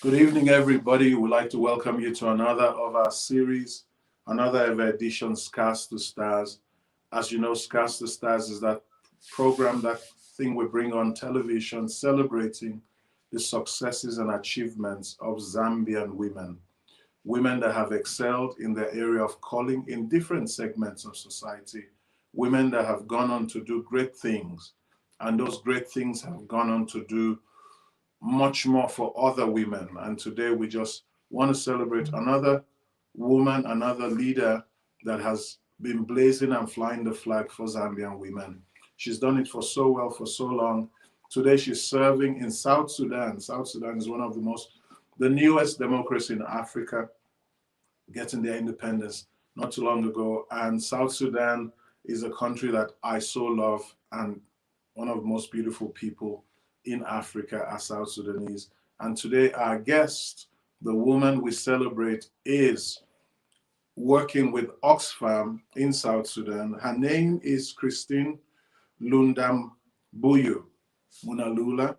Good evening, everybody. We'd like to welcome you to another of our series, another ever edition, Scars to Stars. As you know, Scars to Stars is that program, that thing we bring on television, celebrating the successes and achievements of Zambian women. Women that have excelled in their area of calling in different segments of society. Women that have gone on to do great things. And those great things have gone on to do much more for other women. And today we just want to celebrate another woman, another leader that has been blazing and flying the flag for Zambian women. She's done it for so well for so long. Today she's serving in South Sudan. South Sudan is one of the newest democracy in Africa, getting their independence not too long ago. And South Sudan is a country that I so love, and one of the most beautiful people in Africa are South Sudanese. And today our guest, the woman we celebrate, is working with Oxfam in South Sudan. Her name is Christine Lundambuyu Munalula.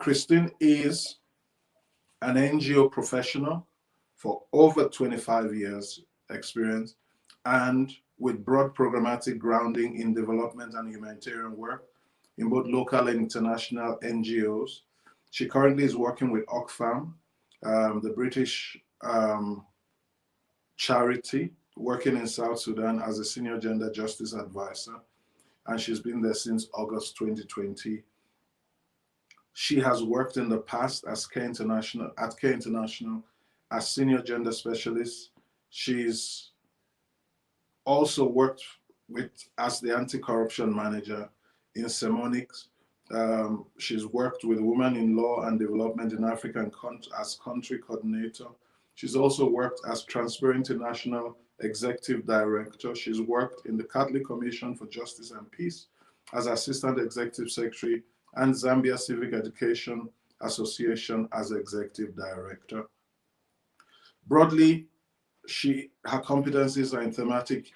Christine is an NGO professional for over 25 years experience and with broad programmatic grounding in development and humanitarian work in both local and international NGOs. She currently is working with Oxfam, the British charity, working in South Sudan as a senior gender justice advisor, and she's been there since August 2020. She has worked in the past at Care International as senior gender specialist. She's also worked as the anti-corruption manager in Chemonics. She's worked with Women in Law and Development in Africa as country coordinator. She's also worked as Transparency International Executive Director. She's worked in the Catholic Commission for Justice and Peace as Assistant Executive Secretary and Zambia Civic Education Association as Executive Director. Broadly, her competencies are in thematic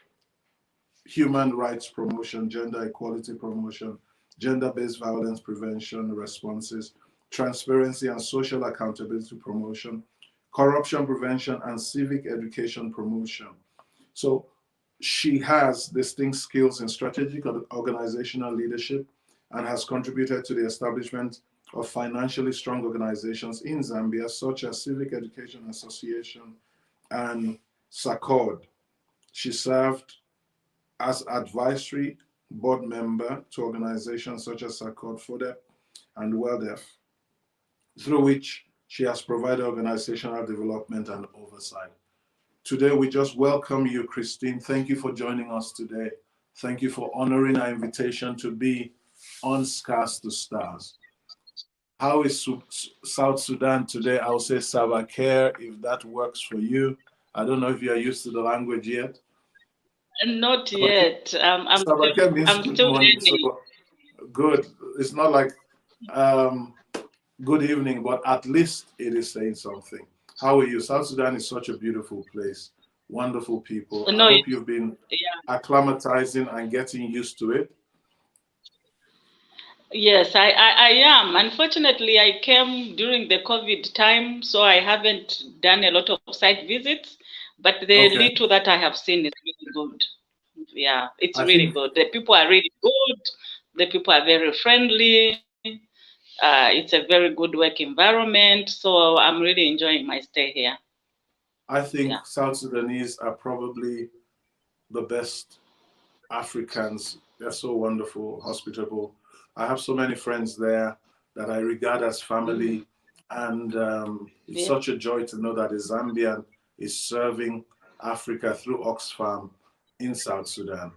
human rights promotion, gender equality promotion, gender-based violence prevention responses, transparency and social accountability promotion, corruption prevention, and civic education promotion. So she has distinct skills in strategic organizational leadership and has contributed to the establishment of financially strong organizations in Zambia, such as Civic Education Association and SACOD. She served as advisory board member to organizations such as SACOD, FODEP, and WELDEF, through which she has provided organizational development and oversight. Today, we just welcome you, Christine. Thank you for joining us today. Thank you for honoring our invitation to be on Scars to Stars. How is South Sudan today? I'll say Sabakher, if that works for you. I don't know if you're used to the language yet. Not yet. I'm still morning, so good. It's not like good evening, but at least it is saying something. How are you? South Sudan is such a beautiful place. Wonderful people. No, I hope you've been acclimatizing and getting used to it. Yes, I am. Unfortunately, I came during the COVID time, so I haven't done a lot of site visits, but the little that I have seen is really good. Yeah, it's really good. The people are really good. The people are very friendly. It's a very good work environment. So I'm really enjoying my stay here. I think South Sudanese are probably the best Africans. They're so wonderful, hospitable. I have so many friends there that I regard as family. And it's such a joy to know that a Zambian is serving Africa through Oxfam in South Sudan.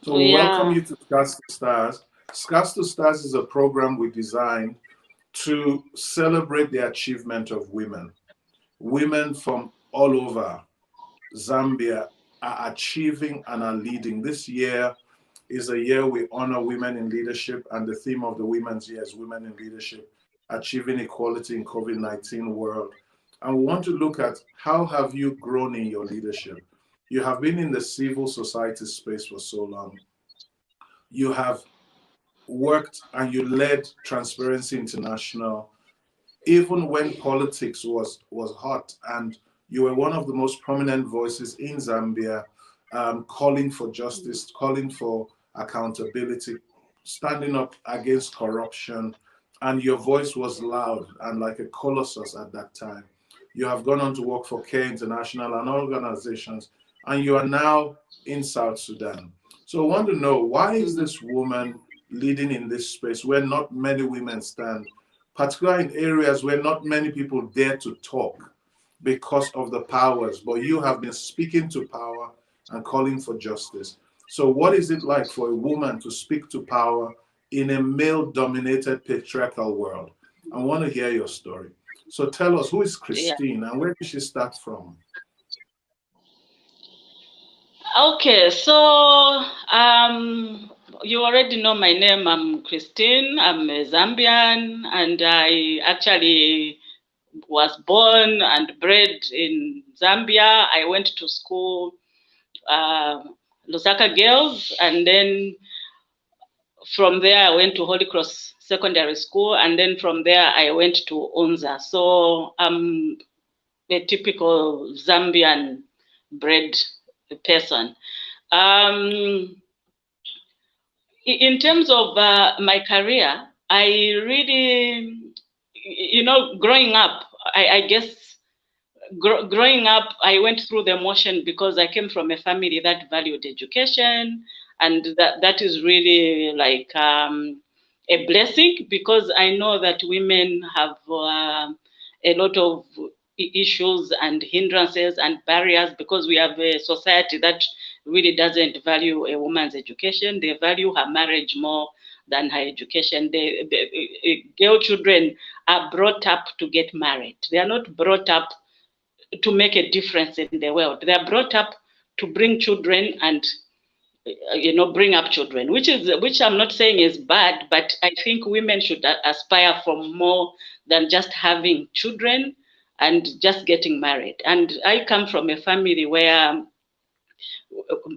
So we welcome you to Scars to Stars. Scars to Stars is a program we designed to celebrate the achievement of women. Women from all over Zambia are achieving and are leading. This year is a year we honor women in leadership, and the theme of the Women's Year is Women in Leadership, Achieving Equality in COVID-19 World. And we want to look at how have you grown in your leadership. You have been in the civil society space for so long. You have worked and you led Transparency International even when politics was hot, and you were one of the most prominent voices in Zambia, calling for justice, calling for accountability, standing up against corruption, and your voice was loud and like a colossus at that time. You have gone on to work for CARE International and organizations, and you are now in South Sudan. So I want to know, why is this woman leading in this space where not many women stand, particularly in areas where not many people dare to talk because of the powers, but you have been speaking to power and calling for justice. So what is it like for a woman to speak to power in a male-dominated patriarchal world? I want to hear your story. So tell us, who is Christine, and where did she start from? Okay, so you already know my name. I'm Christine. I'm a Zambian, and I actually was born and bred in Zambia. I went to school, Lusaka Girls, and then from there I went to Holy Cross Secondary School, and then from there I went to Unza. So I'm a typical Zambian bred person. In terms of my career, I really, growing up, I guess growing up, I went through the motion because I came from a family that valued education, and that is really like a blessing, because I know that women have a lot of issues and hindrances and barriers, because we have a society that really doesn't value a woman's education. They value her marriage more than her education. Girl children are brought up to get married. They are not brought up to make a difference in the world. They are brought up to bring children and bring up children, which I'm not saying is bad, but I think women should aspire for more than just having children and just getting married. And I come from a family where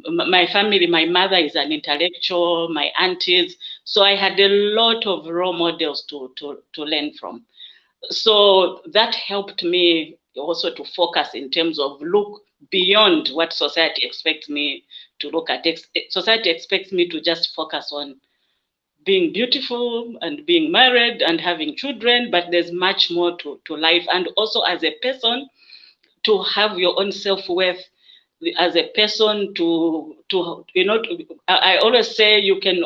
my mother is an intellectual, my aunties, so I had a lot of role models to learn from. So that helped me also to focus in terms of look beyond what society expects me to look at. Society expects me to just focus on being beautiful and being married and having children, but there's much more to life. And also as a person, to have your own self-worth, as a person I always say you can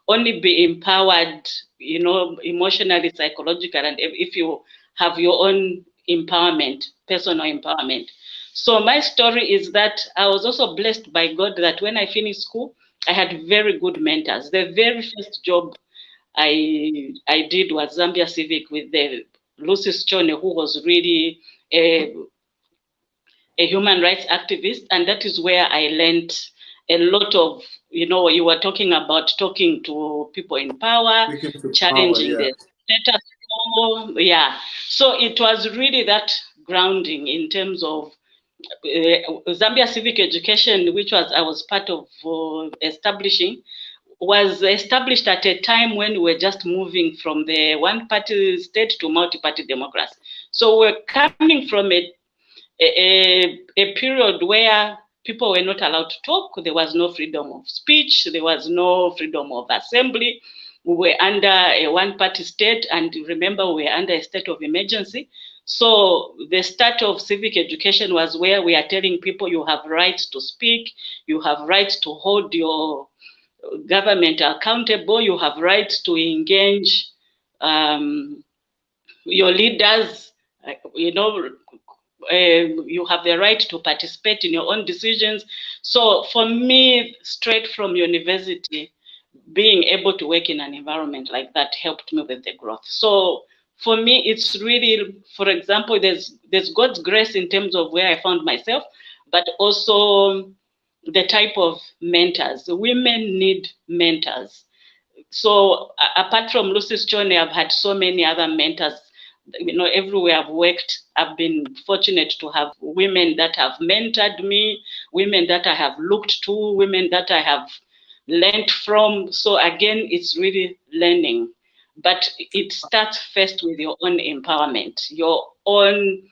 only be empowered, emotionally, psychologically, and if you have your own empowerment, personal empowerment. So my story is that I was also blessed by God that when I finished school, I had very good mentors. The very first job I did was Zambia Civic with the Lucy Chone, who was really a human rights activist, and that is where I learned a lot of, you were talking about talking to people in power, challenging the status quo. Yeah. So it was really that grounding in terms of Zambia Civic Education, which I was part of establishing, was established at a time when we were just moving from the one-party state to multi-party democracy. So we're coming from a period where people were not allowed to talk. There was no freedom of speech. There was no freedom of assembly. We were under a one-party state, and remember, we were under a state of emergency. So the start of civic education was where we are telling people you have rights to speak, you have rights to hold your government accountable, you have rights to engage your leaders, you have the right to participate in your own decisions. So for me, straight from university, being able to work in an environment like that helped me with the growth. So for me, it's really, for example, there's God's grace in terms of where I found myself, but also the type of mentors. Women need mentors. So apart from Lucy Chone, I've had so many other mentors. Everywhere I've worked, I've been fortunate to have women that have mentored me, women that I have looked to, women that I have learned from. So again, it's really learning. but it starts first with your own empowerment, your own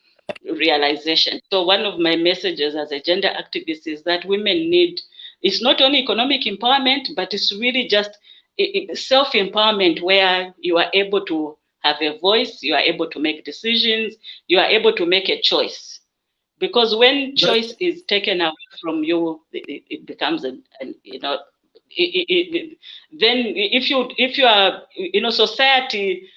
realization. So one of my messages as a gender activist is that women need, it's not only economic empowerment, but it's really just self-empowerment, where you are able to have a voice, you are able to make decisions, you are able to make a choice. Because when choice is taken away from you, it becomes then if you are, society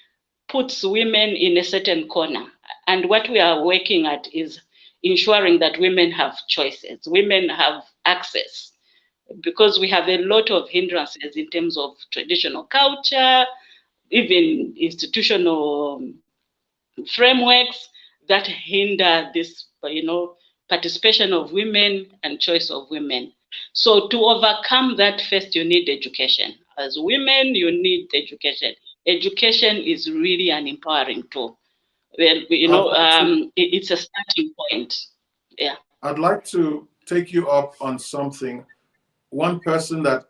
puts women in a certain corner, and what we are working at is ensuring that women have choices, women have access, because we have a lot of hindrances in terms of traditional culture, even institutional frameworks that hinder this, participation of women and choice of women. So to overcome that, first you need education. As women, you need education. Education is really an empowering tool. Well, it's a starting point. Yeah. I'd like to take you up on something. One person that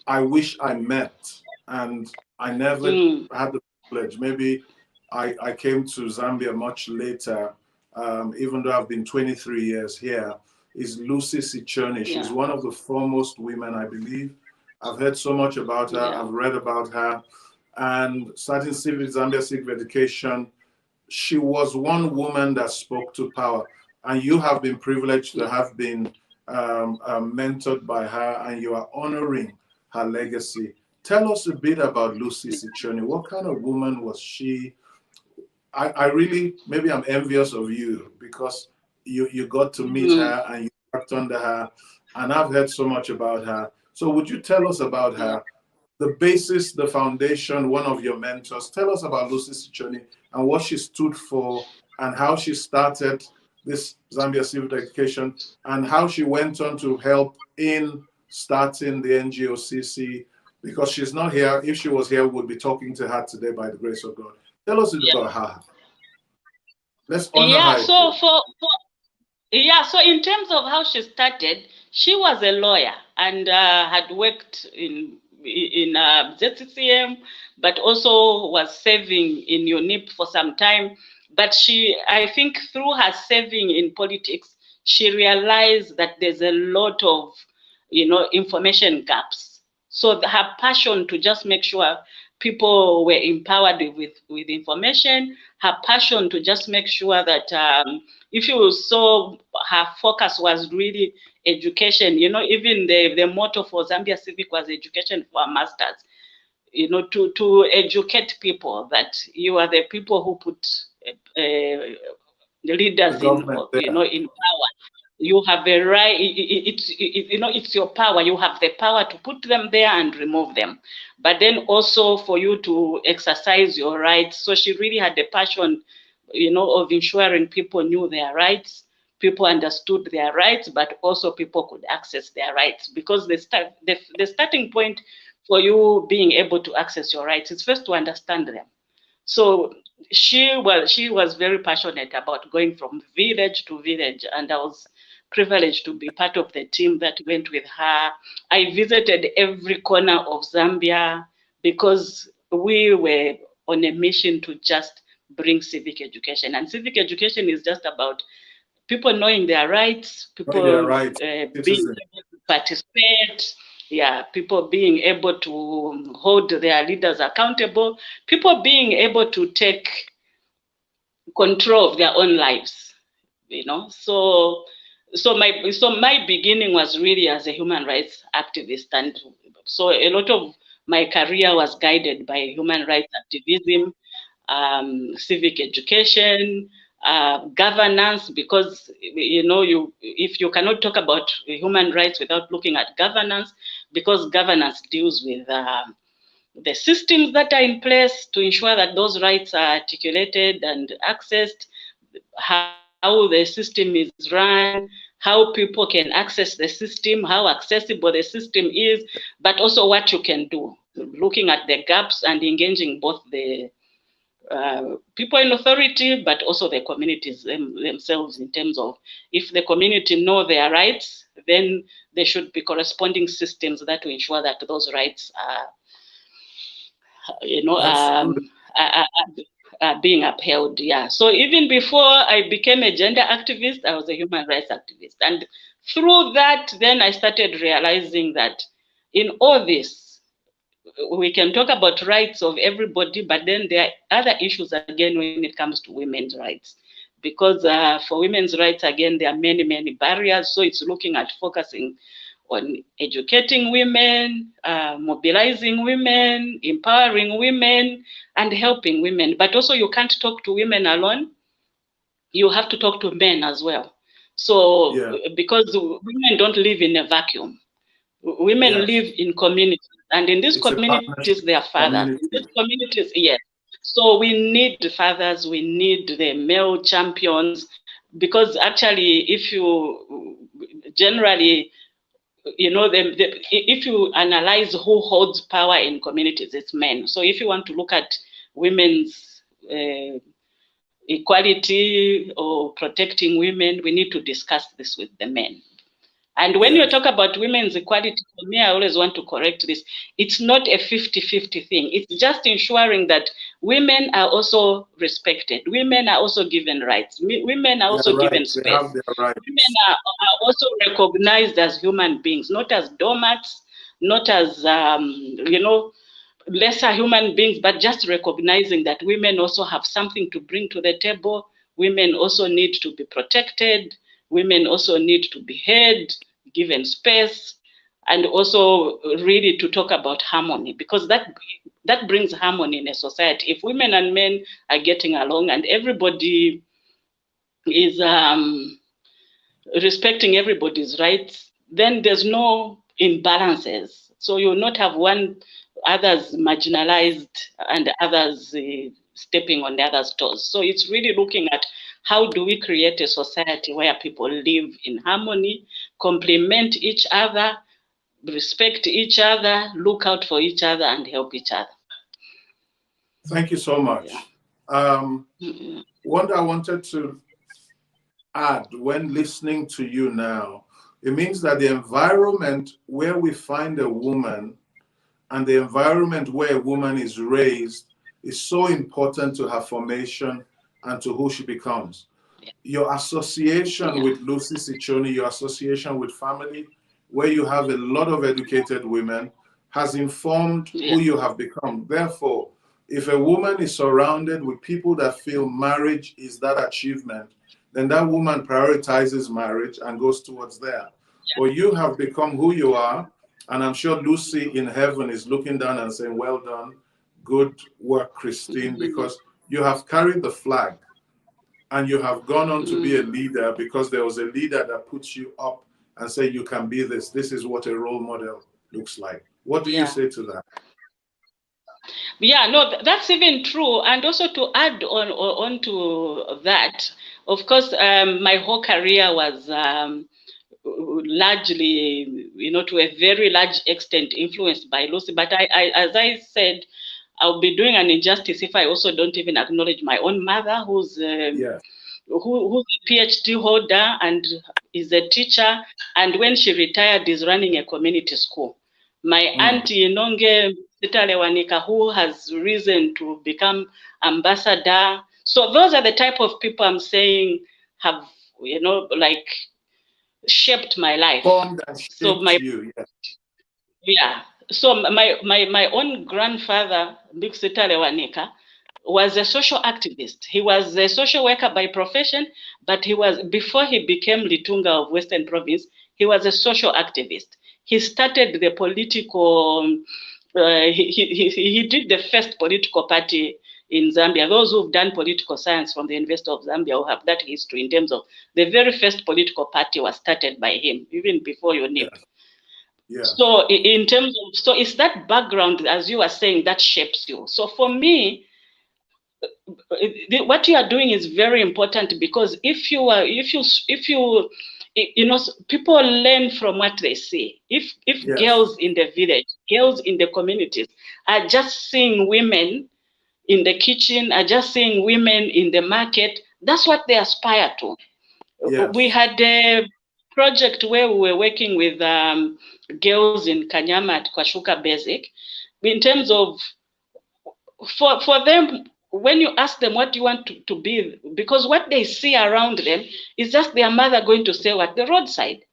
I wish I met and I never had the privilege. Maybe I came to Zambia much later, even though I've been 23 years here, is Lucy Sichoni. She's one of the foremost women, I believe. I've heard so much about her. I've read about her. And starting Civic, Zambia Civic Education, she was one woman that spoke to power. And you have been privileged to have been mentored by her, and you are honoring her legacy. Tell us a bit about Lucy Sichoni. What kind of woman was she? I really, maybe I'm envious of you because you got to meet her and you worked under her, and I've heard so much about her. So would you tell us about her, the basis, the foundation, one of your mentors? Tell us about Lucy Sichoni and what she stood for and how she started this Zambia Civic Education and how she went on to help in starting the NGOs, because she's not here. If she was here, we would be talking to her today by the grace of God. Tell us about her. Let's honor her. So in terms of how she started, she was a lawyer and had worked in ZCCM, but also was serving in UNIP for some time. But I think through her serving in politics, she realized that there's a lot of, information gaps. So her passion to just make sure people were empowered with information, her passion to just make sure that if you saw, her focus was really education. Even the motto for Zambia Civic was education for masters. To educate people that you are the people who put the leaders in power. You have a right. It's your power. You have the power to put them there and remove them, but then also for you to exercise your rights. So she really had the passion, of ensuring people knew their rights, people understood their rights, but also people could access their rights, because the starting point for you being able to access your rights is first to understand them. So she was very passionate about going from village to village, and I was privileged to be part of the team that went with her. I visited every corner of Zambia because we were on a mission to just bring civic education. And civic education is just about people knowing their rights, people being able to participate, people being able to hold their leaders accountable, people being able to take control of their own lives, So my beginning was really as a human rights activist, and so a lot of my career was guided by human rights activism, civic education, governance, because if you cannot talk about human rights without looking at governance, because governance deals with the systems that are in place to ensure that those rights are articulated and accessed, how the system is run, how people can access the system, how accessible the system is, but also what you can do, looking at the gaps and engaging both the people in authority, but also the communities themselves, in terms of, if the community know their rights, then there should be corresponding systems that will ensure that those rights being upheld. Yeah. So even before I became a gender activist, I was a human rights activist. And through that, then I started realizing that in all this, we can talk about rights of everybody, but then there are other issues again when it comes to women's rights. Because for women's rights, again, there are many, many barriers. So it's looking at focusing on educating women, mobilizing women, empowering women, and helping women. But also you can't talk to women alone. You have to talk to men as well. So because women don't live in a vacuum. Women live in communities. And in these communities, they are fathers. In these communities, yes. So we need the fathers, we need the male champions, because actually, if you generally, if you analyze who holds power in communities, it's men. So if you want to look at women's equality or protecting women, we need to discuss this with the men. And when you talk about women's equality, for me, I always want to correct this. It's not a 50-50 thing. It's just ensuring that women are also respected. Women are also given rights. Women are also given space. Women are also recognized as human beings, not as doormats, not as, lesser human beings, but just recognizing that women also have something to bring to the table. Women also need to be protected. Women also need to be heard, given space, and also really to talk about harmony, because that brings harmony in a society. If women and men are getting along and everybody is respecting everybody's rights, then there's no imbalances. So you'll not have others marginalized and others stepping on the other's toes. So it's really looking at how do we create a society where people live in harmony, complement each other, respect each other, look out for each other, and help each other. Thank you so much. What I wanted to add when listening to you now, it means that the environment where we find a woman and the environment where a woman is raised is so important to her formation and to who she becomes. Your association with Lucy Sichoni, your association with family, where you have a lot of educated women, has informed who you have become. Therefore, if a woman is surrounded with people that feel marriage is that achievement, then that woman prioritizes marriage and goes towards there. But you have become who you are, and I'm sure Lucy in heaven is looking down and saying, well done, good work, Christine, because you have carried the flag and you have gone on to be a leader because there was a leader that puts you up and say, you can be this. This is what a role model looks like. What do you say to that? Yeah, no, that's even true. And also to add on to that, of course, my whole career was largely, to a very large extent influenced by Lucy. But I, as I said, I'll be doing an injustice if I also don't even acknowledge my own mother, who's who's a PhD holder and is a teacher. And when she retired, is running a community school. My auntie Nonge Sitalewanika, who has risen to become ambassador. So those are the type of people I'm saying have, like shaped my life. Formed and shaped you, So my own grandfather, Big Sitalewanika, was a social activist. He was a social worker by profession, but before he became Litunga of Western Province, he was a social activist. He started the political, he did the first political party in Zambia. Those who've done political science from the University of Zambia will have that history in terms of the very first political party was started by him, even before UNIP. So in terms of, so it's that background, as you were saying, that shapes you. So for me, what you are doing is very important, because if you people learn from what they see. If girls in the village, girls in the communities are just seeing women in the kitchen, are just seeing women in the market, that's what they aspire to. We had a project where we were working with girls in Kanyama at Kwashuka Basic, in terms of for them, when you ask them what you want to be, because what they see around them is just their mother going to sell at the roadside.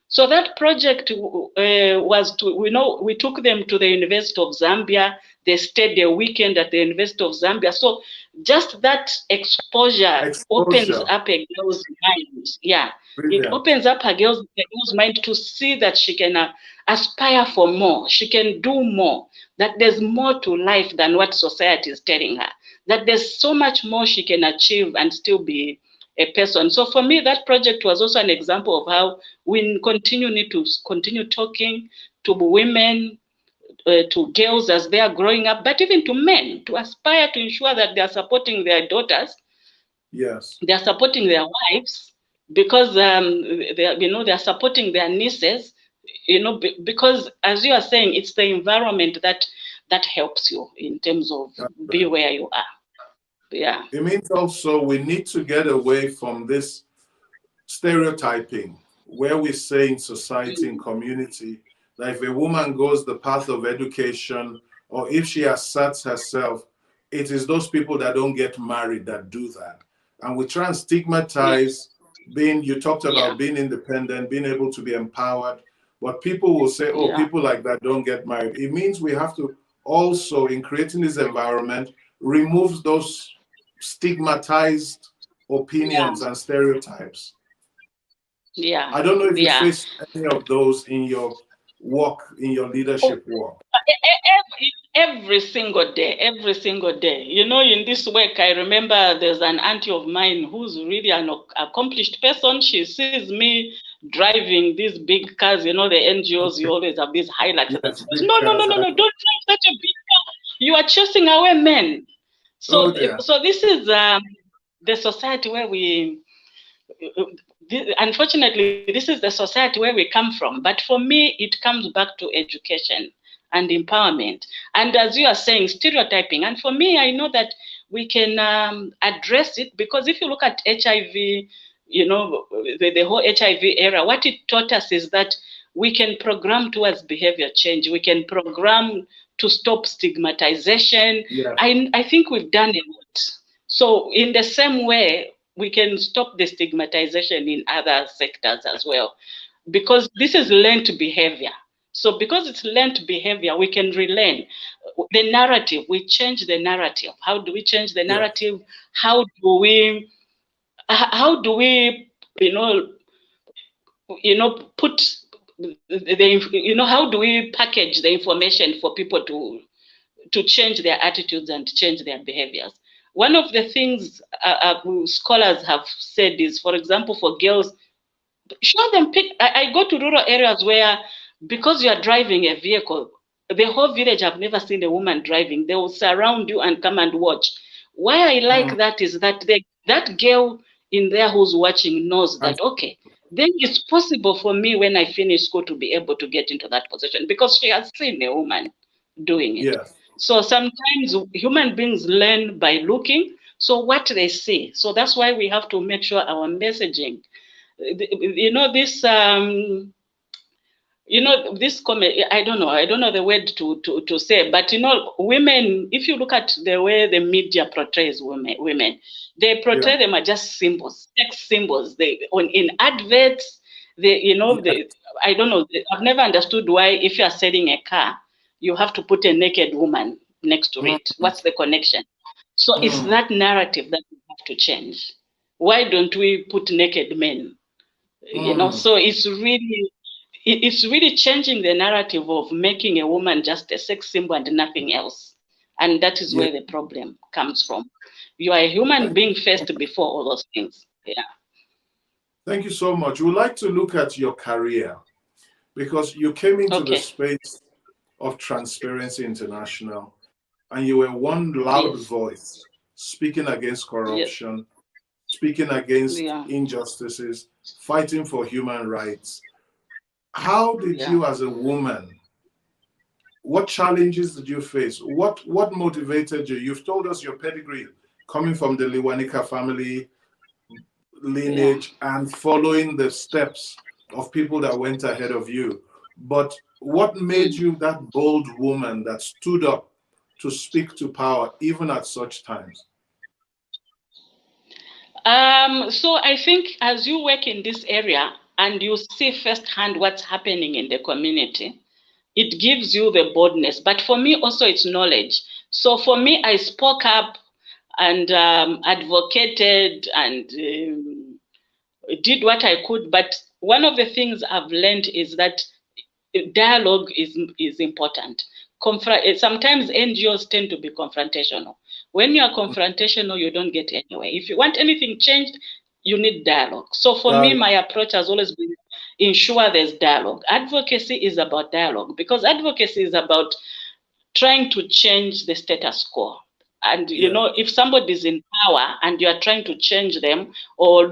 So that project was to, we took them to the University of Zambia. They stayed a weekend at the University of Zambia. So just that exposure opens up a girl's mind. Yeah, brilliant. It opens up a girl's mind to see that she can aspire for more. She can do more. That there's more to life than what society is telling her. That there's so much more she can achieve and still be a person. So for me, that project was also an example of how we need to continue talking to women, to girls as they are growing up, but even to men, to aspire to ensure that they are supporting their daughters. Yes. They are supporting their wives, because they are supporting their nieces, because as you are saying, it's the environment that helps you in terms of be where you are. Yeah. It means also we need to get away from this stereotyping where we say in society and community that if a woman goes the path of education, or if she asserts herself, it is those people that don't get married that do that. And we try and stigmatize being, you talked about being independent, being able to be empowered, but people will say, oh, people like that don't get married. It means we have to also, in creating this environment, remove those stigmatized opinions and stereotypes. Yeah. I don't know if you faced any of those in your work, in your leadership work. Every single day. In this work, I remember there's an auntie of mine who's really an accomplished person. She sees me driving these big cars, the NGOs, you always have these highlights. Yes, no, don't drive such a big car. You are chasing away men. So, so this is the society where unfortunately, this is the society where we come from. But for me, it comes back to education and empowerment. And as you are saying, stereotyping. And for me, I know that we can address it, because if you look at HIV, the whole HIV era, what it taught us is that we can program towards behavior change. We can program to stop stigmatization. Yeah. I think we've done a lot. So in the same way, we can stop the stigmatization in other sectors as well, because this is learned behavior. So because it's learned behavior, we can relearn the narrative. We change the narrative. How do we change the narrative? Yeah. How do we put how do we package the information for people to change their attitudes and change their behaviors? One of the things scholars have said is, for example, for girls, show them I go to rural areas where, because you are driving a vehicle, the whole village have never seen a woman driving. They will surround you and come and watch. Why I like that is that that girl in there who's watching knows that, okay, then it's possible for me when I finish school to be able to get into that position, because she has seen a woman doing it. Yeah. So sometimes human beings learn by looking, so what they see. So that's why we have to make sure our messaging, this comment, I don't know the word to say, but women, if you look at the way the media portrays women, they portray them as just symbols, sex symbols. In adverts, I don't know, I've never understood why, if you are selling a car, you have to put a naked woman next to it. What's the connection? So it's that narrative that we have to change. Why don't we put naked men? So it's really changing the narrative of making a woman just a sex symbol and nothing else. And that is where the problem comes from. You are a human being first before all those things. Yeah. Thank you so much. We'd like to look at your career, because you came into the space of Transparency International, and you were one loud voice speaking against corruption, speaking against injustices, fighting for human rights. How did you, as a woman, what challenges did you face? What motivated you? You've told us your pedigree, coming from the Liwanika family lineage and following the steps of people that went ahead of you. But what made you that bold woman that stood up to speak to power, even at such times? So I think as you work in this area and you see firsthand what's happening in the community, it gives you the boldness. But for me also it's knowledge. So for me, I spoke up and advocated and did what I could. But one of the things I've learned is that dialogue is important. Sometimes NGOs tend to be confrontational. When you are confrontational, you don't get anywhere. If you want anything changed, you need dialogue. So for me, my approach has always been ensure there's dialogue. Advocacy is about dialogue because advocacy is about trying to change the status quo. And you know, if somebody is in power and you are trying to change them or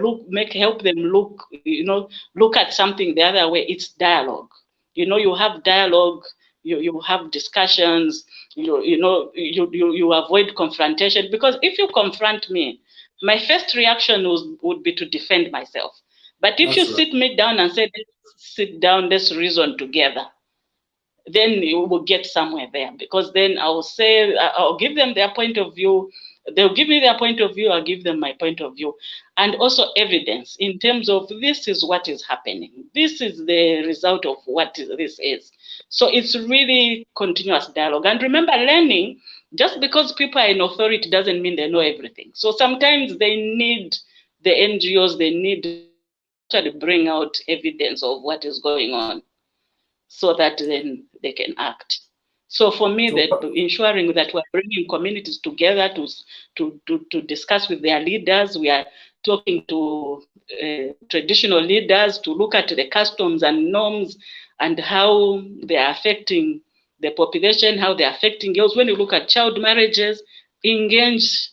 help them look at something the other way, it's dialogue. You know, you have dialogue, you have discussions, you avoid confrontation, because if you confront me, my first reaction would be to defend myself. But if you sit me down and say, let's sit down, let's reason together, then you will get somewhere there, because then I'll give them their point of view. They'll give me their point of view. I'll give them my point of view. And also evidence in terms of this is what is happening. This is the result of what this is. So it's really continuous dialogue. And remember, learning, just because people are in authority doesn't mean they know everything. So sometimes they need the NGOs, they need to actually bring out evidence of what is going on, so that then they can act. So for me, that ensuring that we're bringing communities together to discuss with their leaders, we are talking to traditional leaders to look at the customs and norms and how they are affecting the population, how they are affecting girls. When you look at child marriages, engage,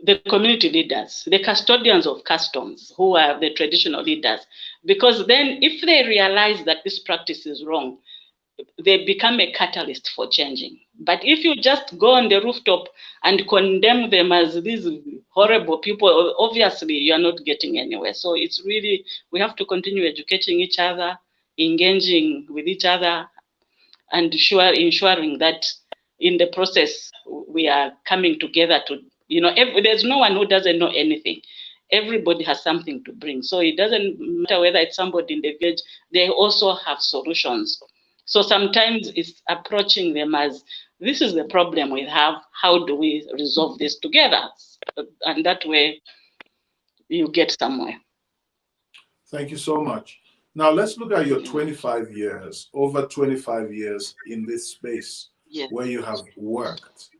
the community leaders, the custodians of customs, who are the traditional leaders, because then if they realize that this practice is wrong, they become a catalyst for changing. But if you just go on the rooftop and condemn them as these horrible people, obviously you are not getting anywhere. So it's really, we have to continue educating each other, engaging with each other, and ensuring that in the process we are coming together to, there's no one who doesn't know anything. Everybody has something to bring. So it doesn't matter whether it's somebody in the village, they also have solutions. So sometimes it's approaching them as, this is the problem we have, how do we resolve this together? And that way you get somewhere. Thank you so much. Now let's look at your 25 years, over 25 years in this space where you have worked.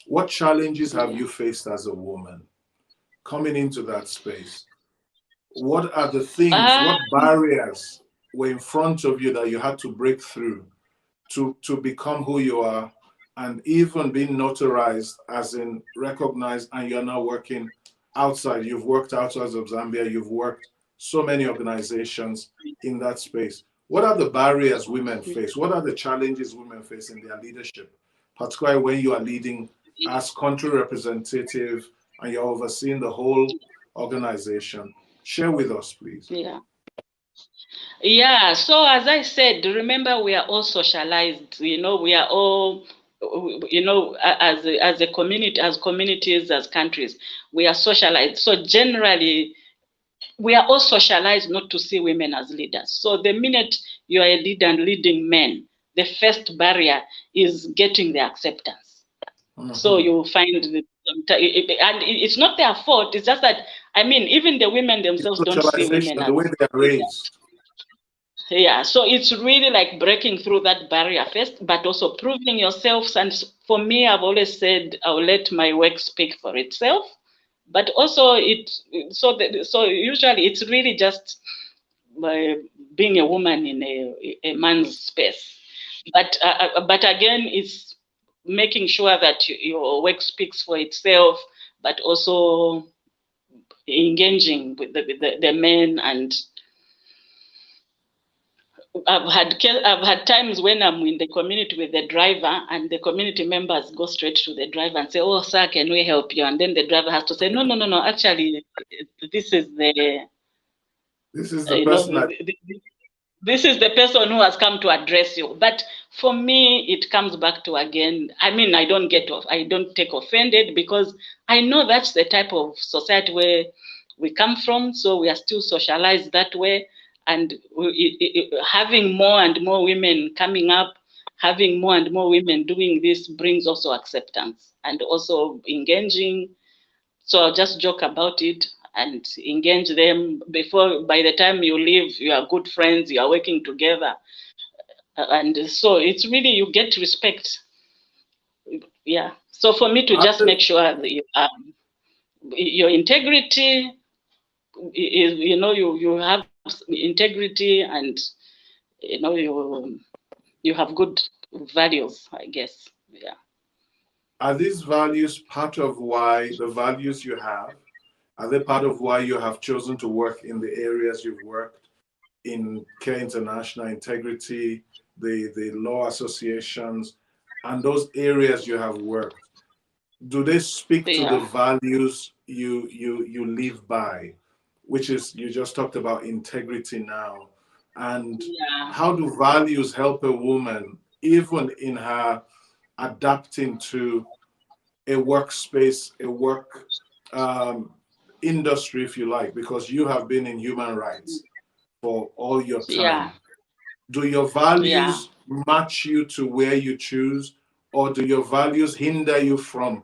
What challenges have you faced as a woman coming into that space? What are the things, what barriers were in front of you that you had to break through to become who you are, and even being notarized, as in recognized, and you're now working outside? You've worked outside of Zambia, you've worked so many organizations in that space. What are the barriers women face? What are the challenges women face in their leadership, particularly when you are leading as country representative and you're overseeing the whole organization? Share with us, please. Yeah, so as I said, remember, we are all socialized, we are all, as a community, as communities, as countries, we are socialized. So generally, we are all socialized not to see women as leaders. So the minute you are a leader and leading men, the first barrier is getting the acceptance. So you find that, and it's not their fault, it's just that, even the women themselves don't see women as the way they are raised. Yeah, so it's really like breaking through that barrier first, but also proving yourselves. And for me, I've always said I'll let my work speak for itself. But also, so usually it's really just being a woman in a man's space. But again, it's making sure that your work speaks for itself, but also engaging with the men. And I've had times when I'm in the community with the driver, and the community members go straight to the driver and say, "Oh, sir, can we help you?" And then the driver has to say, "No, actually, this is the person. This is the person who has come to address you." But for me, it comes back to, again, I mean, I don't take offended, because I know that's the type of society where we come from. So we are still socialized that way. And having more and more women coming up, having more and more women doing this brings also acceptance and also engaging. So I'll just joke about it and engage them. By the time you leave, you are good friends, you are working together. And so it's really, you get respect. Yeah. So for me to just make sure that your integrity is, you have integrity, and you have good values, I guess. Yeah. Are these values part of why the values you have? Are they part of why you have chosen to work in the areas you've worked in? Care International, integrity, the law associations, and those areas you have worked? Do they speak to the values you live by, which is, you just talked about integrity now, and how do values help a woman even in her adapting to a workspace, a work industry, if you like, because you have been in human rights for all your time? Do your values match you to where you choose, or do your values hinder you from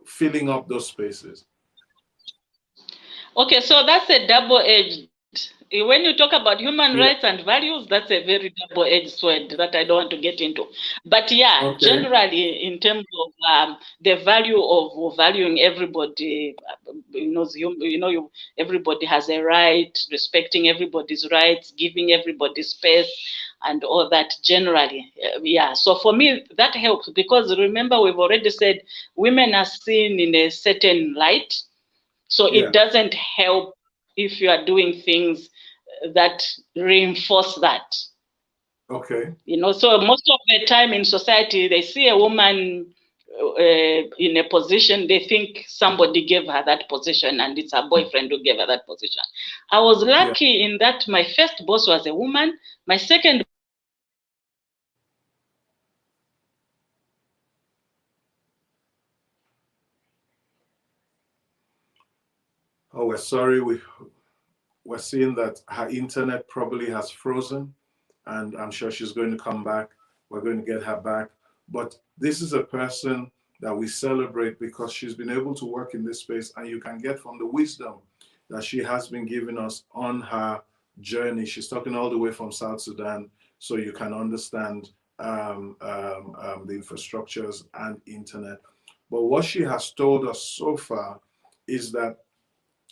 filling up those spaces? Okay, so that's a double-edged. When you talk about human rights and values, that's a very double-edged sword that I don't want to get into. But generally, in terms of the value of valuing everybody, everybody has a right, respecting everybody's rights, giving everybody space, and all that. Generally, So for me, that helps, because remember, we've already said women are seen in a certain light. So it doesn't help if you are doing things that reinforce that. Okay. So most of the time in society, they see a woman in a position, they think somebody gave her that position, and it's her boyfriend who gave her that position. I was lucky in that my first boss was a woman. My second. Oh, we're sorry. We're seeing that her internet probably has frozen, and I'm sure she's going to come back. We're going to get her back. But this is a person that we celebrate because she's been able to work in this space, and you can get from the wisdom that she has been giving us on her journey. She's talking all the way from South Sudan, so you can understand the infrastructures and internet. But what she has told us so far is that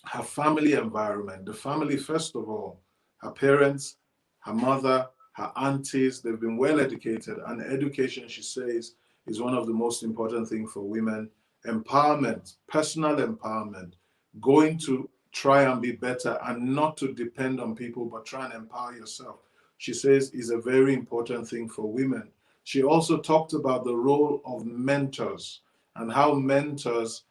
her family environment, the family, first of all, her parents, her mother, her aunties, they've been well educated. And education, she says, is one of the most important things for women. Empowerment, personal empowerment, going to try and be better and not to depend on people, but try and empower yourself, she says, is a very important thing for women. She also talked about the role of mentors and how mentors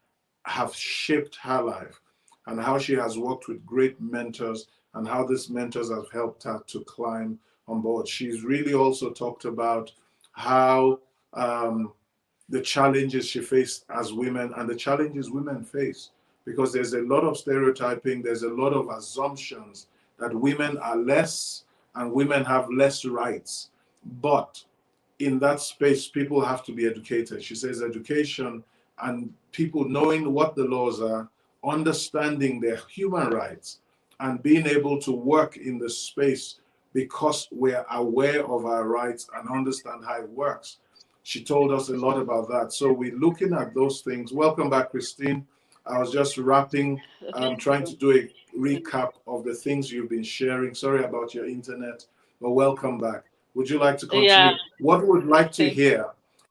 have shaped her life, and how she has worked with great mentors and how these mentors have helped her to climb on board. She's really also talked about how the challenges she faced as women and the challenges women face, because there's a lot of stereotyping, there's a lot of assumptions that women are less and women have less rights. But in that space, people have to be educated. She says education and people knowing what the laws are, understanding their human rights, and being able to work in the space because we're aware of our rights and understand how it works. She told us a lot about that. So we're looking at those things. Welcome back, Christine. I was just wrapping, trying to do a recap of the things you've been sharing. Sorry about your internet, but welcome back. Would you like to continue? What we would like to hear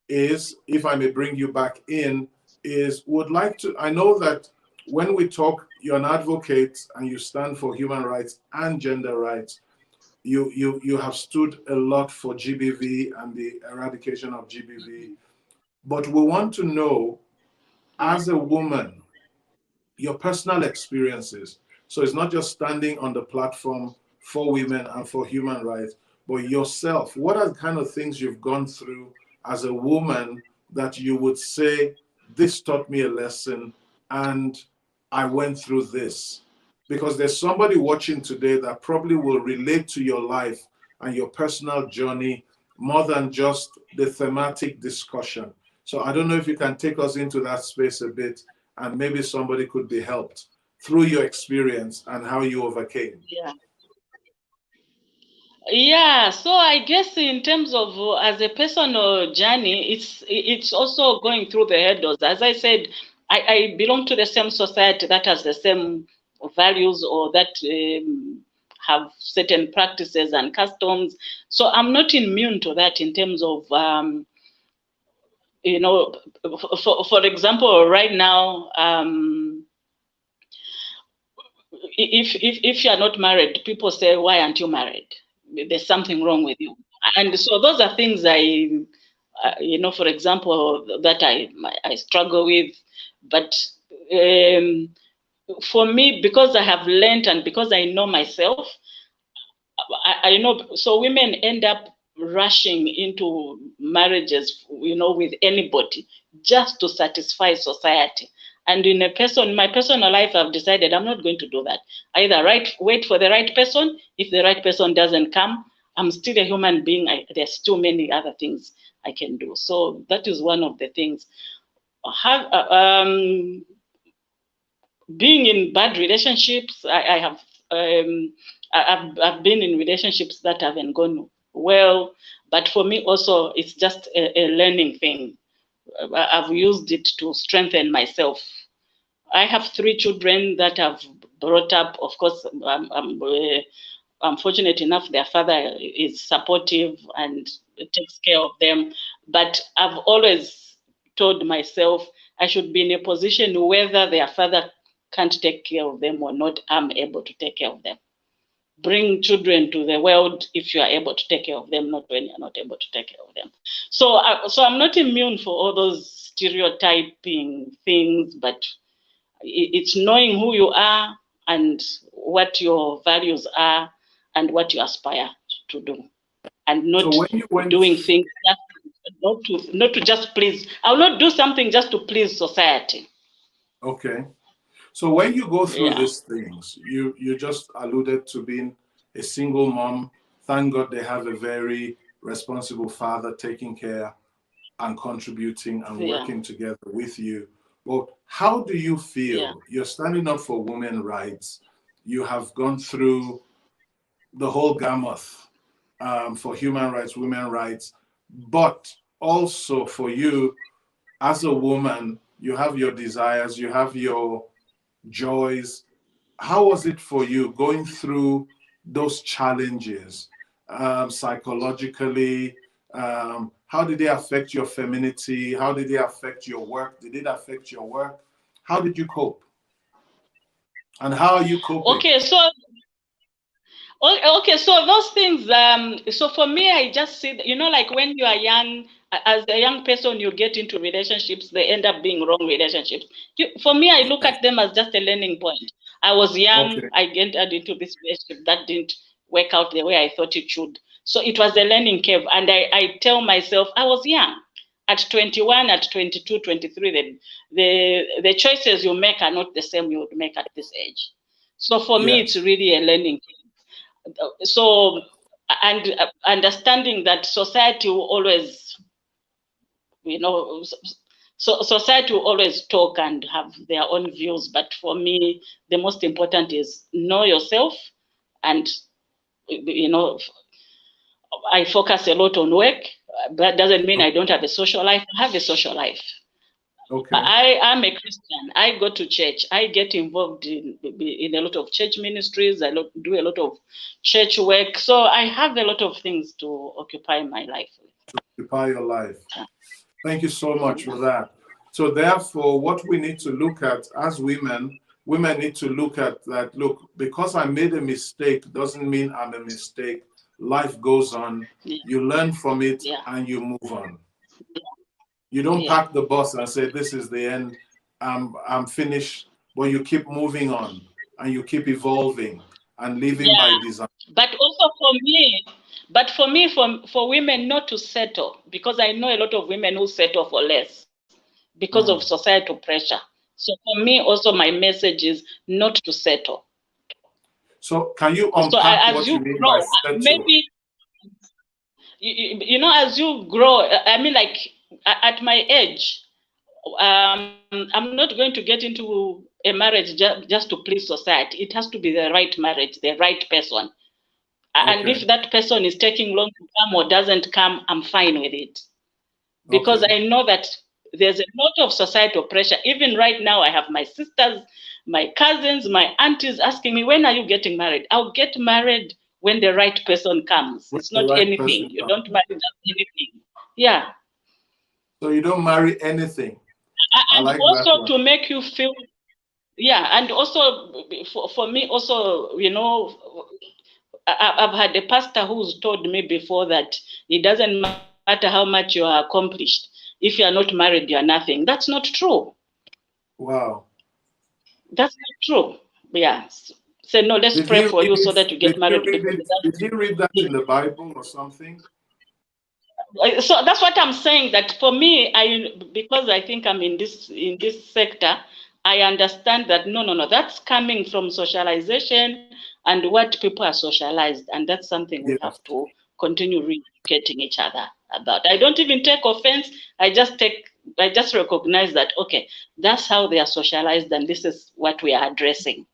is, if I may bring you back in, is would like to, I know that when we talk, you're an advocate and you stand for human rights and gender rights. You have stood a lot for GBV and the eradication of GBV. But we want to know, as a woman, your personal experiences. So it's not just standing on the platform for women and for human rights, but yourself. What are the kind of things you've gone through as a woman that you would say, this taught me a lesson and I went through this? Because there's somebody watching today that probably will relate to your life and your personal journey more than just the thematic discussion. So I don't know if you can take us into that space a bit, and maybe somebody could be helped through your experience and how you overcame. Yeah. Yeah, so I guess in terms of as a personal journey, it's also going through the hurdles. As I said, I belong to the same society that has the same values or that have certain practices and customs. So I'm not immune to that in terms of, you know, for example, right now, if you are not married, people say, why aren't you married? There's something wrong with you. And so those are things you know, for example, that I struggle with. But for me, because I have learned and because I know myself, I know, so women end up rushing into marriages, you know, with anybody just to satisfy society. And in my personal life, I've decided I'm not going to do that. Either wait for the right person. If the right person doesn't come, I'm still a human being. There's too many other things I can do. So that is one of the things. Being in bad relationships, I've been in relationships that haven't gone well, but for me also, it's just a learning thing. I've used it to strengthen myself. I have 3 children that I've brought up. Of course, I'm fortunate enough their father is supportive and takes care of them. But I've always told myself I should be in a position whether their father can't take care of them or not, I'm able to take care of them. Bring children to the world if you are able to take care of them, not when you're not able to take care of them. So I'm not immune for all those stereotyping things, but it's knowing who you are and what your values are and what you aspire to do, and not doing things not to just please. I will not do something just to please society. Okay. So when you go through these things, you just alluded to being a single mom. Thank God they have a very responsible father taking care and contributing and working together with you. But how do you feel? You're standing up for women's rights. You have gone through the whole gamut for human rights, women's rights, but also for you as a woman, you have your desires, you have your joys. How was it for you going through those challenges psychologically? How did they affect your femininity? How did they affect your work? Did it affect your work? How did you cope? And how are you coping? Okay, so those things, so for me, I just see, you know, like when you are young, as a young person, you get into relationships, they end up being wrong relationships. For me, I look at them as just a learning point. I was young, I entered into this relationship that didn't work out the way I thought it should. So it was a learning curve. And I tell myself, I was young. At 21, at 22, 23, the choices you make are not the same you would make at this age. So for me, it's really a learning curve. So, and understanding that society will always, you know, so society will always talk and have their own views. But for me, the most important is know yourself. And, you know, I focus a lot on work. That doesn't mean I don't have a social life. I have a social life. Okay. I am a Christian. I go to church. I get involved in a lot of church ministries. I do a lot of church work. So I have a lot of things to occupy my life with. Occupy your life. Thank you so much for that. So therefore, what we need to look at as women need to look at that, look, because I made a mistake doesn't mean I'm a mistake. Life goes on. You learn from it and you move on. You don't park the bus and say, this is the end, I'm finished, but you keep moving on and you keep evolving and living by design. But also for me, But for me, for women not to settle, because I know a lot of women who settle for less because of societal pressure. So for me also, my message is not to settle. So can you unpack what you mean by settle? Maybe, you know, as you grow, I mean, like at my age, I'm not going to get into a marriage just to please society. It has to be the right marriage, the right person. Okay. And if that person is taking long to come or doesn't come, I'm fine with it. Because I know that there's a lot of societal pressure. Even right now, I have my sisters, my cousins, my aunties asking me, when are you getting married? I'll get married when the right person comes. It's not anything. You don't marry just anything. Yeah. So you don't marry anything. And like also to make you feel, yeah, and also for me also, you know, I've had a pastor who's told me before that it doesn't matter how much you are accomplished. If you are not married, you are nothing. That's not true. Wow. That's not true. Yeah. So no, let's pray for you so that you get married. Did you read that in the Bible or something? So that's what I'm saying, that for me, because I think I'm in this sector, I understand that no, that's coming from socialization and what people are socialized, and that's something we have to continue re-educating each other about. I don't even take offense. I just recognize that, okay, that's how they are socialized, and this is what we are addressing.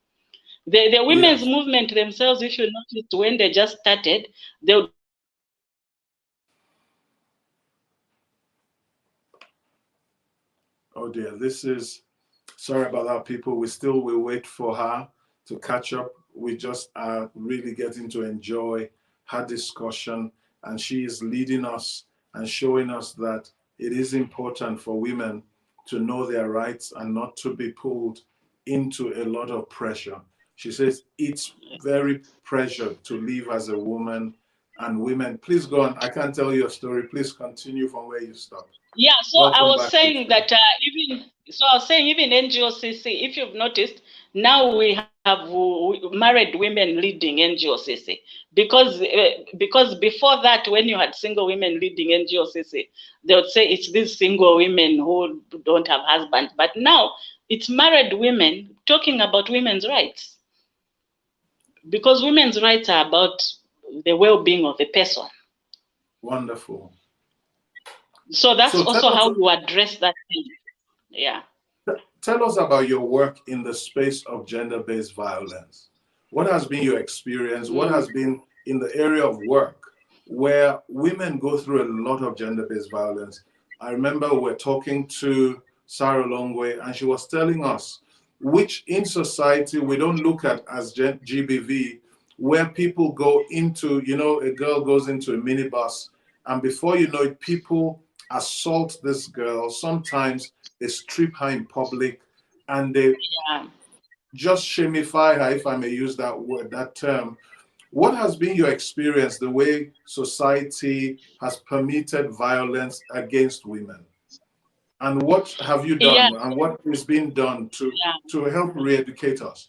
The women's movement themselves, if you notice, when they just started, they would. Oh dear, sorry about that, people. We will wait for her to catch up. We just are really getting to enjoy her discussion, and she is leading us and showing us that it is important for women to know their rights and not to be pulled into a lot of pressure. She says it's very pressure to live as a woman, and women, please go on. I can't tell you a story. Please continue from where you stopped. Yeah, so I was saying that even NGOCC, if you've noticed, now we have married women leading NGOCC, because before that, when you had single women leading NGOCC, they would say it's these single women who don't have husbands. But now it's married women talking about women's rights, because women's rights are about the well-being of the person. Wonderful. So that's also how you address that thing. Yeah. Tell us about your work in the space of gender-based violence. What has been your experience? What has been in the area of work where women go through a lot of gender-based violence? I remember we're talking to Sarah Longway, and she was telling us which in society we don't look at as GBV, where people go into, you know, a girl goes into a minibus, and before you know it, people assault this girl. Sometimes they strip her in public, and they just shamify her, if I may use that word, that term. What has been your experience, the way society has permitted violence against women? And what have you done, and what is being done to help re-educate us?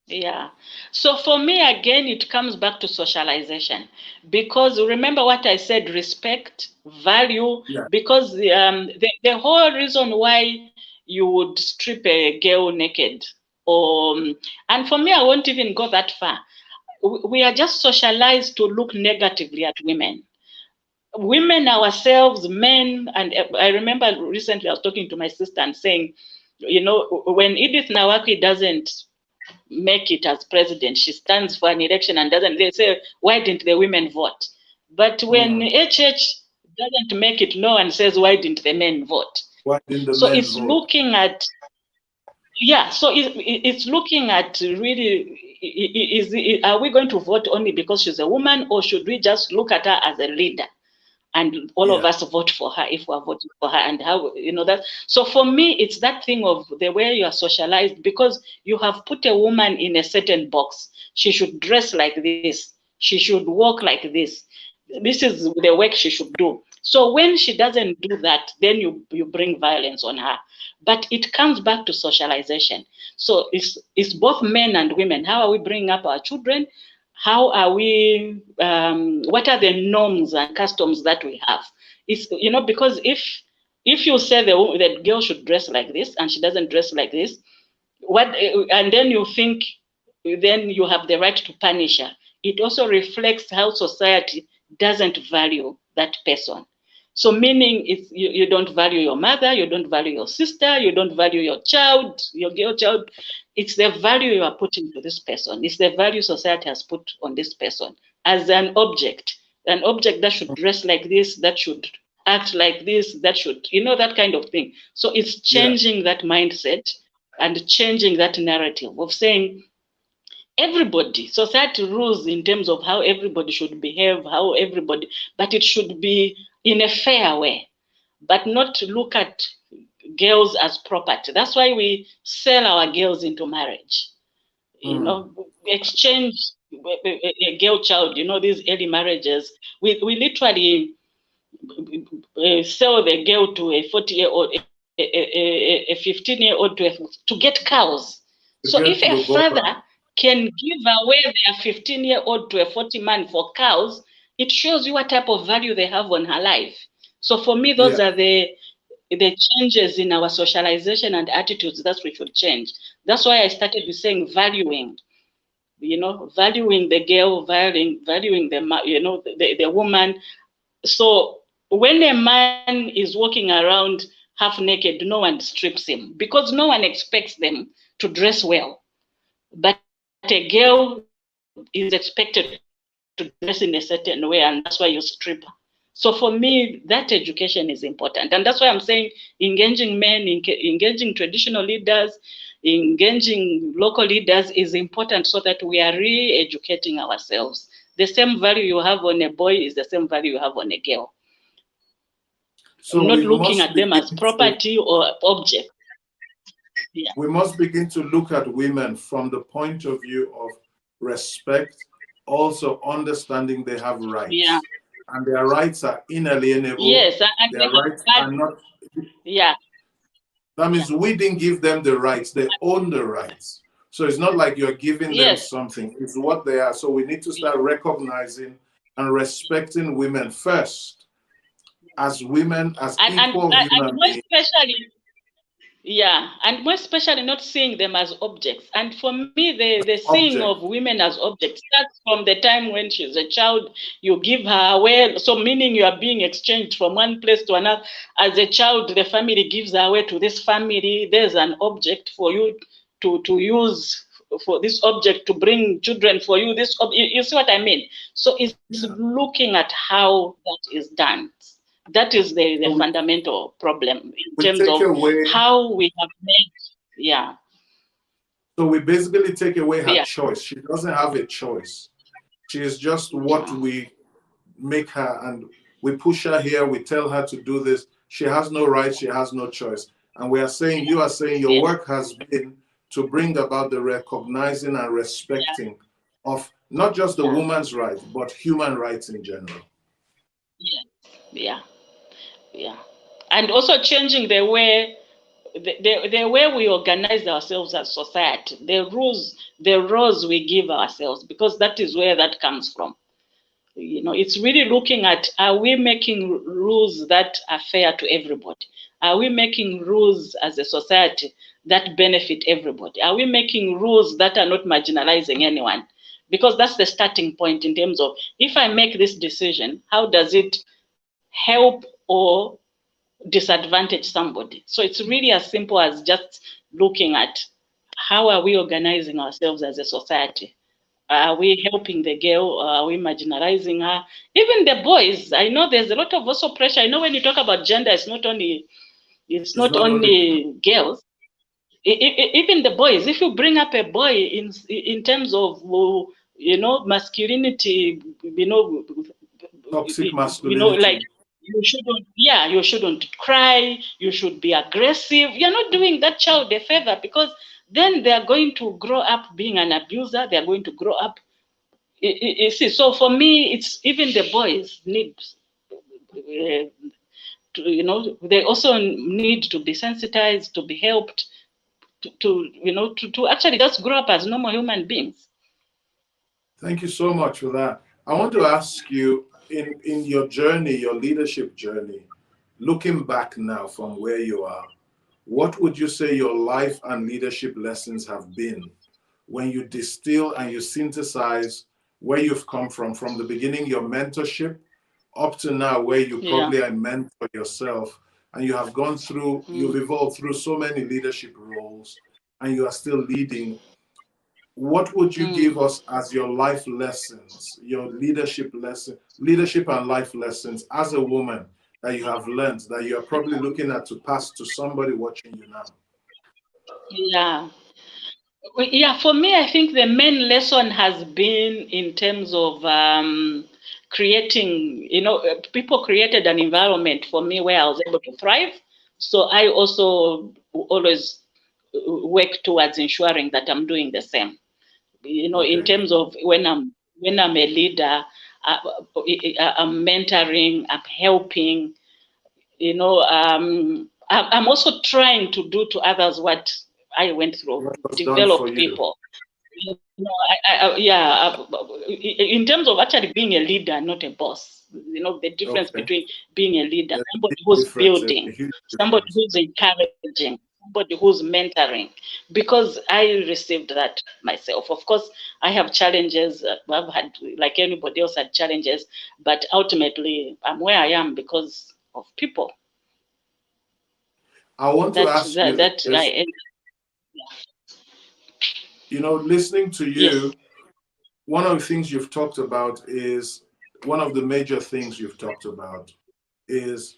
Yeah. So for me, again, it comes back to socialization, because remember what I said, respect, value, because the whole reason why you would strip a girl naked, and for me, I won't even go that far. We are just socialized to look negatively at women. Women ourselves, men, and I remember recently I was talking to my sister and saying, you know, when Edith Nawaki doesn't make it as president, she stands for an election and they say, why didn't the women vote? But when HH doesn't make it, no one says, why didn't the men vote? Why didn't the so men it's vote? Looking at, so it's looking at really, are we going to vote only because she's a woman, or should we just look at her as a leader? And all of us vote for her if we're voting for her, and how, you know, that. So for me, it's that thing of the way you are socialized, because you have put a woman in a certain box. She should dress like this. She should walk like this. This is the work she should do. So when she doesn't do that, then you bring violence on her. But it comes back to socialization. So it's both men and women. How are we bringing up our children? how are we, what are the norms and customs that we have? It's, you know, because if you say the girl should dress like this and she doesn't dress like this, and then you think then you have the right to punish her, it also reflects how society doesn't value that person. So meaning it's, you don't value your mother, you don't value your sister, you don't value your child, your girl child. It's the value you are putting to this person. It's the value society has put on this person as an object that should dress like this, that should act like this, that should, you know, that kind of thing. So it's changing that mindset and changing that narrative of saying everybody, society rules in terms of how everybody should behave, but it should be in a fair way, but not to look at girls as property. That's why we sell our girls into marriage. You know, exchange a girl child, you know, these early marriages. We literally sell the girl to a 40-year-old, a 15-year-old to get cows. So if a father can give away their 15-year-old to a 40-man for cows, it shows you what type of value they have on her life. So for me, those are the changes in our socialization and attitudes that we should change. That's why I started with saying valuing, you know, valuing the girl, valuing the, you know, the woman. So when a man is walking around half naked, no one strips him because no one expects them to dress well. But a girl is expected to dress in a certain way, and that's why you strip her. So for me, that education is important. And that's why I'm saying engaging men, engaging traditional leaders, engaging local leaders is important so that we are re-educating ourselves. The same value you have on a boy is the same value you have on a girl. So not looking at them as property or object. Yeah. We must begin to look at women from the point of view of respect, also understanding they have rights. Yeah. And their rights are inalienable. Yes, and their rights are not. Yeah. That means we didn't give them the rights, they own the rights. So it's not like you're giving them something, it's what they are. So we need to start recognizing and respecting women first as women, as equal human beings. And more especially not seeing them as objects. And for me, the seeing of women as objects starts from the time when she's a child. You give her away, so meaning you are being exchanged from one place to another. As a child, the family gives her away to this family. There's an object for you to use, for this object to bring children for you. You see what I mean? So it's looking at how that is done. That is the fundamental problem in terms of how we have made, So we basically take away her choice. She doesn't have a choice. She is just what we make her, and we push her here, we tell her to do this. She has no right, she has no choice. And we are saying, you are saying your work has been to bring about the recognizing and respecting of not just the woman's rights, but human rights in general. Yeah. And also changing the way we organize ourselves as society, the roles we give ourselves, because that is where that comes from. You know, it's really looking at, are we making rules that are fair to everybody? Are we making rules as a society that benefit everybody? Are we making rules that are not marginalizing anyone? Because that's the starting point in terms of, if I make this decision, how does it help or disadvantage somebody? So it's really as simple as just looking at, how are we organizing ourselves as a society? Are we helping the girl, or are we marginalizing her? Even the boys, I know there's a lot of also pressure. I know when you talk about gender, it's not only girls. Even the boys, if you bring up a boy in terms of, you know, masculinity, you know, toxic masculinity, you know, like, you shouldn't cry, you should be aggressive. You're not doing that child a favor, because then they're going to grow up being an abuser. They're going to grow up. You see, so for me, it's even the boys need, you know, they also need to be sensitized, to be helped, to actually just grow up as normal human beings. Thank you so much for that. I want to ask you, in your journey, your leadership journey, looking back now from where you are, what would you say your life and leadership lessons have been when you distill and you synthesize where you've come from the beginning, your mentorship, up to now, where you probably are a mentor yourself, and you have gone through, you've evolved through so many leadership roles, and you are still leading. What would you give us as your life lessons, your leadership and life lessons as a woman that you have learned, that you are probably looking at to pass to somebody watching you now? Yeah, for me, I think the main lesson has been in terms of creating, people created an environment for me where I was able to thrive. So I also always work towards ensuring that I'm doing the same. In terms of when I'm a leader, I'm mentoring, I'm helping. I'm also trying to do to others what I went through, develop people. In terms of actually being a leader, not a boss. The difference between being a leader, somebody who's building, somebody who's encouraging, somebody who's mentoring, because I received that myself. Of course, I have challenges. I've had, like anybody else, had challenges, but ultimately, I'm where I am because of people. I want to ask you this. Listening to you, one of the things you've talked about is, one of the major things you've talked about is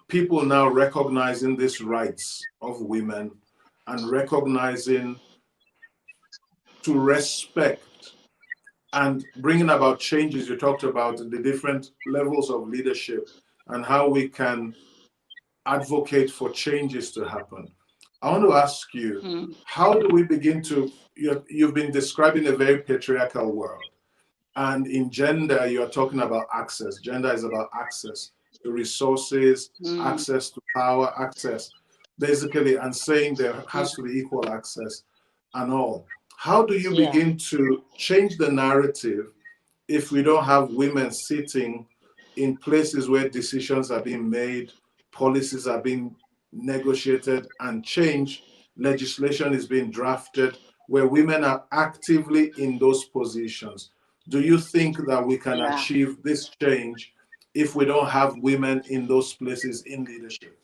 people now recognizing these rights of women and recognizing to respect and bringing about changes. You talked about the different levels of leadership and how we can advocate for changes to happen. I want to ask you, how do we begin to, you've been describing a very patriarchal world. And in gender, you're talking about access. Gender is about access to resources, access to power, access, basically, and saying there has to be equal access and all. How do you begin to change the narrative if we don't have women sitting in places where decisions are being made, policies are being negotiated, and change legislation is being drafted, where women are actively in those positions? Do you think that we can achieve this change if we don't have women in those places in leadership?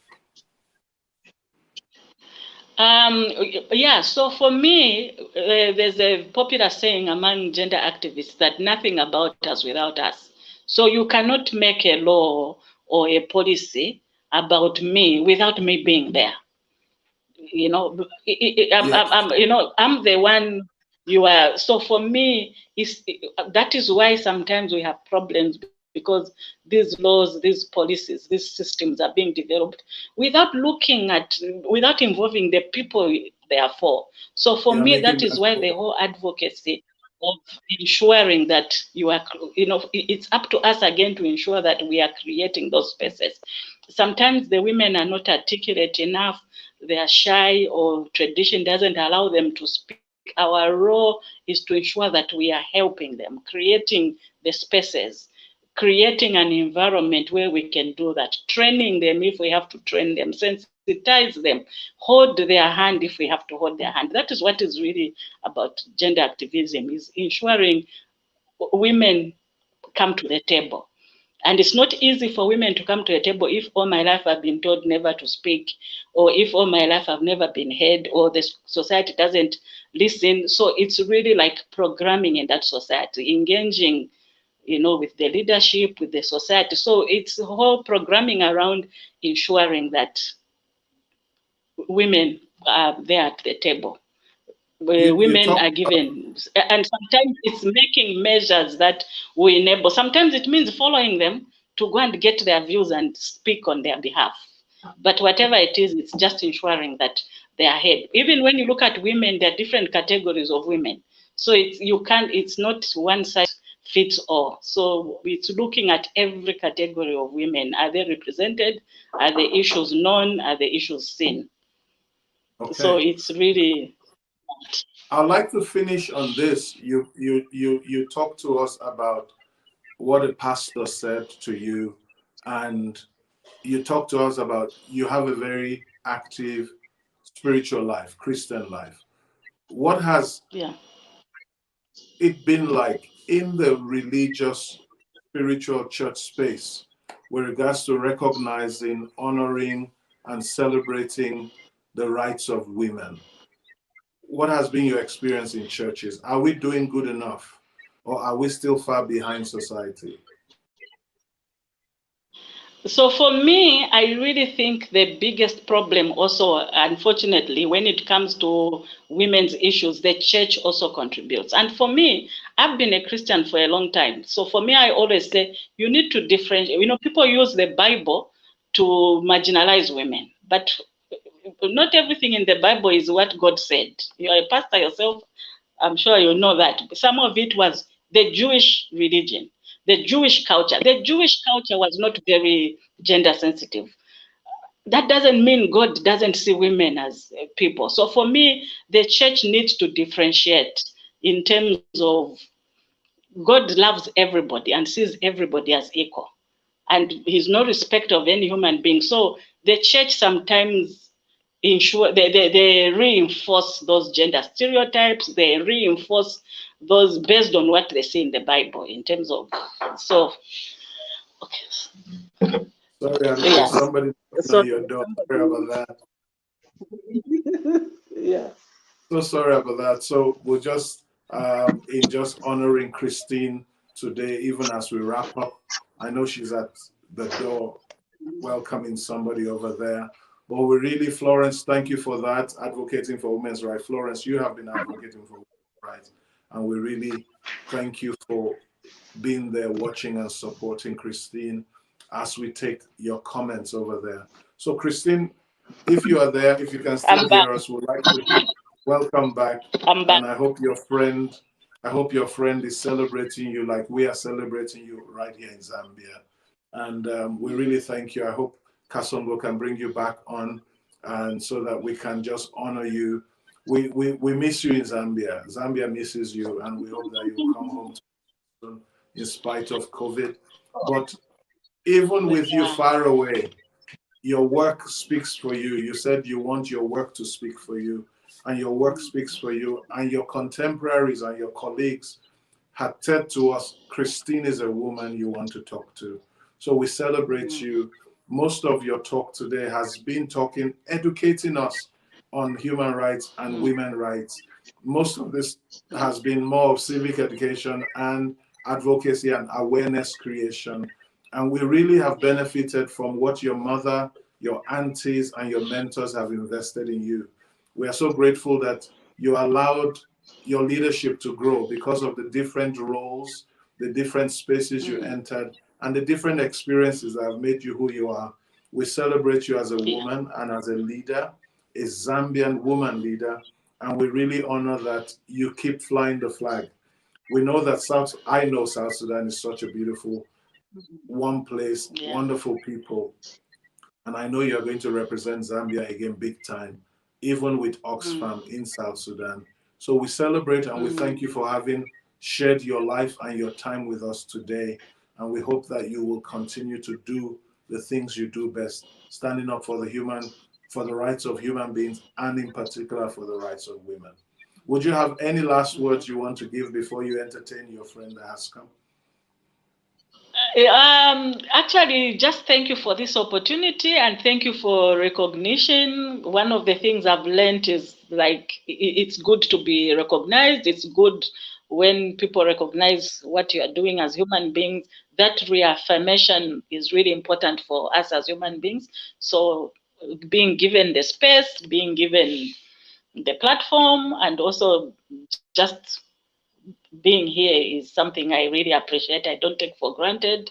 So for me, there's a popular saying among gender activists that nothing about us without us. So you cannot make a law or a policy about me without me being there. I'm the one you are. So for me, that is why sometimes we have problems, because these laws, these policies, these systems are being developed without involving the people they are for. So for me, that is why the whole advocacy of ensuring that it's up to us again to ensure that we are creating those spaces. Sometimes the women are not articulate enough, they are shy, or tradition doesn't allow them to speak. Our role is to ensure that we are helping them, creating the spaces, creating an environment where we can do that, training them if we have to train them, sensitize them, hold their hand if we have to hold their hand. That is what is really about gender activism, is ensuring women come to the table. And it's not easy for women to come to a table if all my life I've been told never to speak, or if all my life I've never been heard, or the society doesn't listen. So it's really like programming in that society, engaging, with the leadership, with the society. So it's a whole programming around ensuring that women are there at the table. Women are given, and sometimes it's making measures that will enable. Sometimes it means following them to go and get their views and speak on their behalf. But whatever it is, it's just ensuring that they are ahead. Even when you look at women, there are different categories of women. So it's not one size fits all. So it's looking at every category of women. Are they represented? Are the issues known? Are the issues seen? Okay. So it's really. I'd like to finish on this. You talk to us about what a pastor said to you, and you talk to us about you have a very active spiritual life, Christian life. What has it been like in the religious, spiritual church space with regards to recognizing, honoring, and celebrating the rights of women? What has been your experience in churches? Are we doing good enough, or are we still far behind society? So for me, I really think the biggest problem also, unfortunately, when it comes to women's issues, the church also contributes. And for me, I've been a Christian for a long time. So for me, I always say you need to differentiate. You know, people use the Bible to marginalize women, but not everything in the Bible is what God said. You are a pastor yourself. I'm sure you know that. Some of it was the Jewish religion, the Jewish culture. The Jewish culture was not very gender sensitive. That doesn't mean God doesn't see women as people. So for me, the church needs to differentiate in terms of God loves everybody and sees everybody as equal. And he's no respect of any human being. So the church sometimes they reinforce those gender stereotypes, they reinforce those based on what they see in the Bible in terms of so okay. Sorry, somebody on your door. Sorry about that. Yeah. So sorry about that. So we'll just in just honoring Christine today, even as we wrap up. I know she's at the door welcoming somebody over there. But we really, Florence, thank you for that, advocating for women's rights. Florence, you have been advocating for women's rights. And we really thank you for being there, watching and supporting Christine as we take your comments over there. So Christine, if you are there, if you can still hear us, we'd like to welcome back. I'm back. And I hope your friend is celebrating you like we are celebrating you right here in Zambia. And we really thank you. I hope Kasongo can bring you back on, and so that we can just honor you. We miss you in Zambia. Zambia misses you, and we hope that you will come home soon in spite of COVID. But even with you far away, your work speaks for you. You said you want your work to speak for you, and your work speaks for you, and your contemporaries and your colleagues had said to us, Christine is a woman you want to talk to. So we celebrate you. Most of your talk today has been educating us on human rights and women's rights. Most of this has been more of civic education and advocacy and awareness creation. And we really have benefited from what your mother, your aunties, and your mentors have invested in you. We are so grateful that you allowed your leadership to grow because of the different roles, the different spaces you entered, and the different experiences that have made you who you are. We celebrate you as a woman and as a leader, a Zambian woman leader, and we really honor that you keep flying the flag. We know that I know South Sudan is such a beautiful, one place, wonderful people. And I know you're going to represent Zambia again big time, even with Oxfam in South Sudan. So we celebrate and we thank you for having shared your life and your time with us today. And we hope that you will continue to do the things you do best, standing up for the rights of human beings, and in particular for the rights of women. Would you have any last words you want to give before you entertain your friend that has come? Actually, just thank you for this opportunity and thank you for recognition. One of the things I've learned is like it's good to be recognized. It's good when people recognize what you are doing as human beings. That reaffirmation is really important for us as human beings. So being given the space, being given the platform, and also just being here is something I really appreciate. I don't take for granted.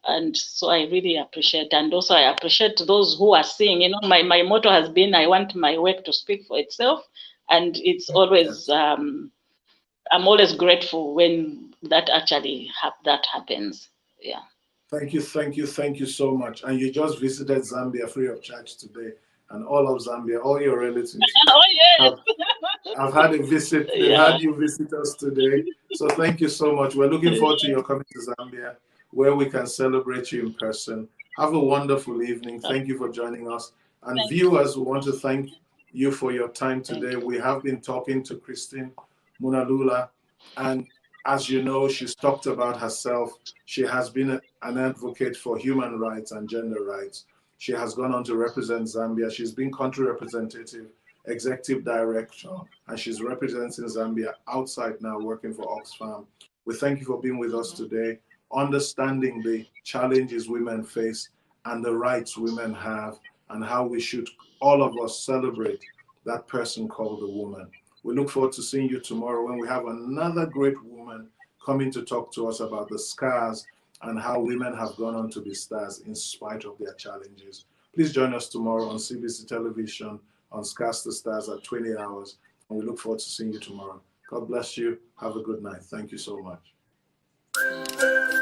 And so I really appreciate, and also I appreciate those who are seeing. You know, my motto has been, I want my work to speak for itself, and it's always I'm always grateful when that actually that happens. Yeah. Thank you so much. And you just visited Zambia free of charge today, and all of Zambia, all your relatives. Oh yes. I've had a visit. They've had you visit us today. So thank you so much. We're looking forward to your coming to Zambia, where we can celebrate you in person. Have a wonderful evening. Thank you for joining us. And viewers, we want to thank you for your time today. We have been talking to Christine Munalula, and as you know, she's talked about herself. She has been an advocate for human rights and gender rights. She has gone on to represent Zambia. She's been country representative, executive director, and she's representing Zambia outside now, working for Oxfam. We thank you for being with us today, understanding the challenges women face and the rights women have, and how we should, all of us, celebrate that person called a woman. We look forward to seeing you tomorrow when we have another great woman coming to talk to us about the scars and how women have gone on to be stars in spite of their challenges. Please join us tomorrow on CBC Television on Scars to Stars at 20 hours. And we look forward to seeing you tomorrow. God bless you. Have a good night. Thank you so much.